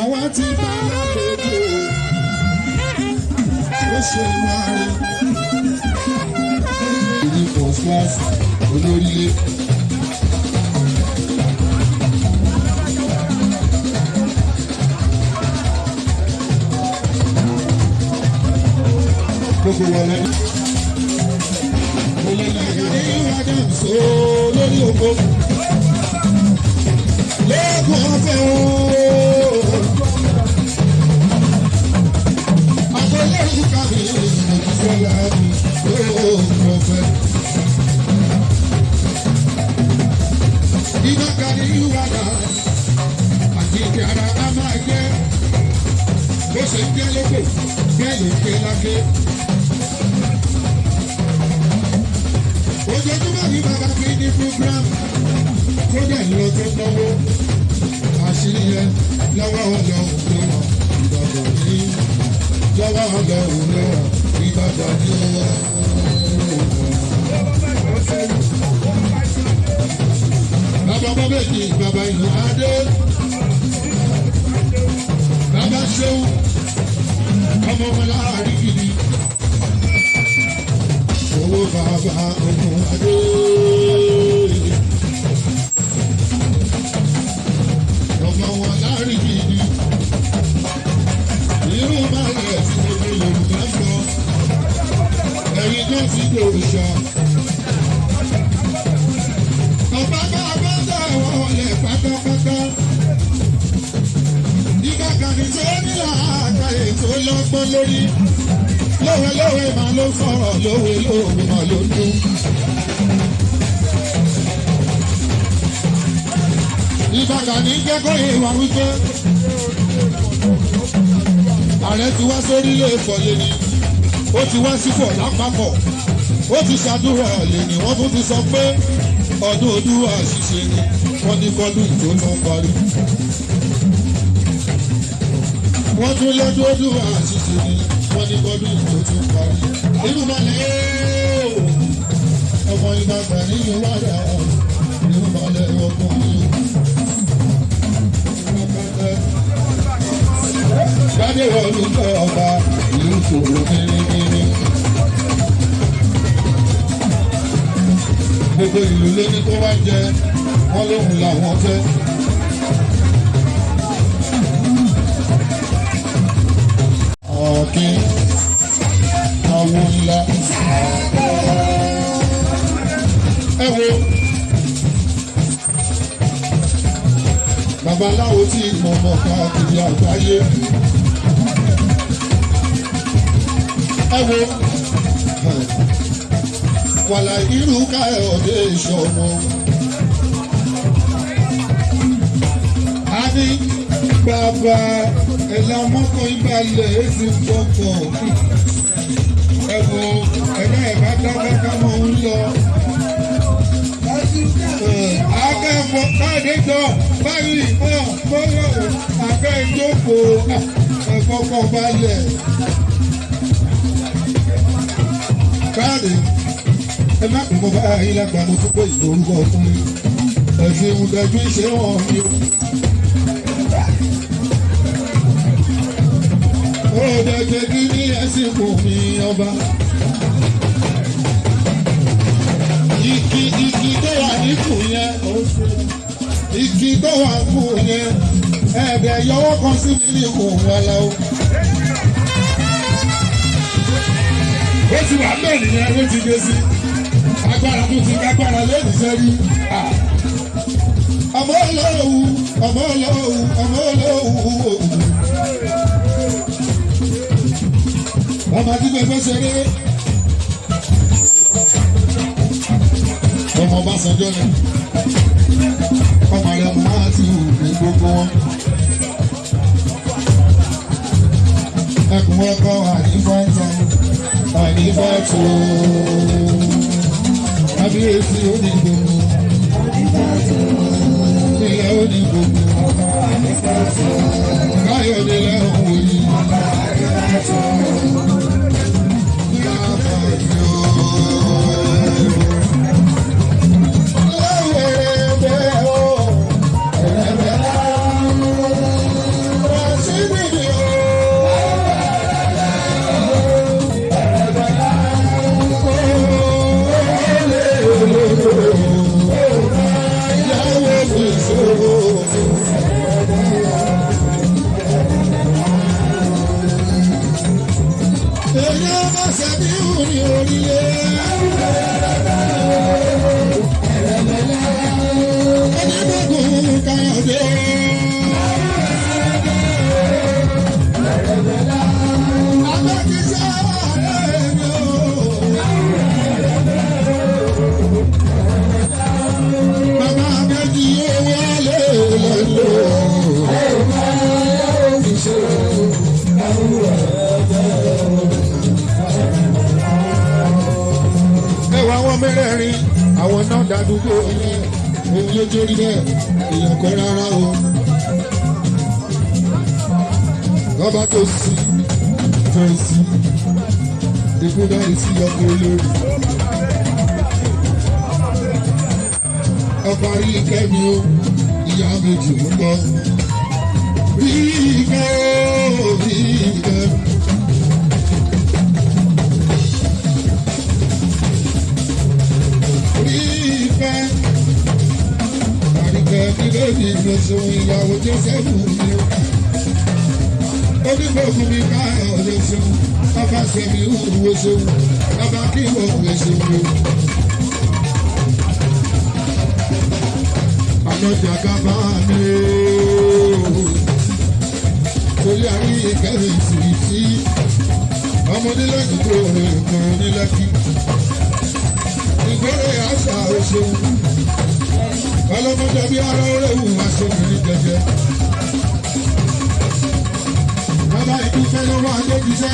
Àwọn tí bá lálejò ó ṣe máa rí. Ìdí first class olórílé. Gbogbo wọn lẹ́nu. Olórí ìwádìí àdìsó lórí ògbó. Lẹ́gùn ọ̀fẹ́ ooo. Àbọ̀lẹ́gùn kàbí ìmọ̀jísọ́lá mi ooo ọ̀fẹ́. Iná kàrí ìwádà àti ìkàrà á máa jẹ́. Bó ṣe ń jẹ́ lókè, bẹ́ẹ̀ ló ń ké lákè. Ojoojúmọ́ ní bàbá fi ní program tó dẹ̀ lọ tó náwó. Àṣírí yẹn lọ́wọ́ ọlọ́run ló wà Ìbàdàn ní. Lọ́wọ́ ọlọ́run ló wà Ìbàdàn ní. Bàbá ọmọ méjì bàbá ìlú Adé. Bàbá Ṣéun ọmọ ọmọ láàrin gidi. Owó bàbá ogun Adé. Ọmọ wọn láàrin gidi. Irú balẹ̀ tí gbogbo Yorùbá ń lọ. Ẹ̀yin náà ti dòrìṣà. Ọ̀pá bá bá dá àwọn ọ̀lẹ̀ pátápátá. Ìgbà kan ní tó nílà àkàyè tó lọ́gbọ́n lórí. Lówe lówe máa ló sọ̀rọ̀ lówe lówe máa ló dún. Ìbàdàn ní jẹ́kọ̀ọ́ ìwà wípé ààrẹ ti wá sórílẹ̀ ìfọ̀lẹ́ ni ó ti wá sífọ̀ lápapọ̀ ó ti ṣàdúrà lè ní wọ́n tún ti sọ pé ọdún Odùduwà àṣìṣe ni wọ́n ní kọ́dún tó náà parí. Wọ́n tún lọ́dún Odùduwà àṣìṣe ni wọ́n ní kọ́dún tó tún parí. Inú balẹ̀ ọmọ Ìbàdàn nínú wàdà inú balẹ̀ ọkùnrin. Gbadé wọlé jẹ́ ọba ìlú ṣòro kéré-kéré. Gbogbo ìlú ló ní tó wá jẹ, wọ́n lóhùn làwọn fẹ́. Ọ̀kín àwo ńlá. Ẹ wo babaláwo tí mo mọ̀ káàkiri àgbáyé. Ẹ wo wàlà irú Káyọ̀dé ìṣọ̀mọ́. A ní bàbá ẹ̀làmọ́kọ̀ ìbàlẹ̀ èsì pọ̀pọ̀. Ẹ wo ẹ̀dá ẹ̀bá dábàá mọ̀ ń lọ. Akẹ́kọ̀ọ́ káàdéjọ báyìí bọ́lọ̀ àgbẹ̀ ìjókòó ẹ̀fọ́kọ̀ balẹ̀. Káàdé ẹ má kún bọ́bá ayé lágbà mo tún pé ìlórúkọ fún mi. Ẹ̀sìn ìwùdẹ̀jú ìṣe wọn mi. Òdẹ̀jẹ̀ kí ní ẹ̀sìn kò mi ọba. Igi tó wà nípò yẹn, igi tó wà nípò yẹn, ẹ̀ẹ́dẹ̀ yọwọ́ kan sí mi ní ìkò wàlá o. Ó ti wà bẹ́ẹ̀ nìyẹn ló ti dé sí. Agbára tó ti kágbára lónìí sẹ́rí. Ọmọ olóòwú, ọmọ olóòwú, ọmọ olóòwú. Ọmọ àdúgbò ẹgbẹ́ ṣeré. Ọmọ Ọbásanjọ́ ni. Ọmọ rẹ̀ máa ti hù ní gbogbo wọn. Ẹkùn ẹ̀kọ́ àdìfáìtà, àdìfáìtò. Kábíyèsí onígbòmù. Ilẹ̀ onígbòmù. Káyọ̀dé lẹ́hùn wòye. èèyàn bá ṣẹ̀bí ní orílẹ̀. onígbòkun káyọ̀dé. abẹ́kíṣẹ́ rẹ̀ ni ó. bàbá abẹ́jì owó lè lọ́lọ́. ẹwà wọn mẹ́rẹ̀ẹ̀rin àwọn náà dádúgbò yẹn òun ló jórí bẹ́ẹ̀ èèyàn kọ́ rárá o. bàbá tó sí fẹ́ǹsì ikú dárí sí ọkọ̀ olórí. ọba rí kẹ́mi o ìyá méjì ń bọ̀. rí ìkẹ́ o rí ìkẹ́. Bíbélì ló so ìyàwó Jósẹ́fù mi o. Onígbòkun mi káyọ̀ ló so. Bàbá Sẹ̀mí ìwúwo so. Bàbá Kíwọ̀ òwe so mi o. Àlọ́jà gábà mi o. Torí àrí ìkẹyìn sí sí. Ọmọdé lẹ́yìn tó rẹ̀ kan ní Lẹ́kì. Ìgbórè àṣà òṣèlú. Ọlọ́mọdé bí ara ó léwu aṣọ́bìnrin jẹjẹ. Bàbá ìdúpẹ́ lọ́wọ́ Adébísẹ́.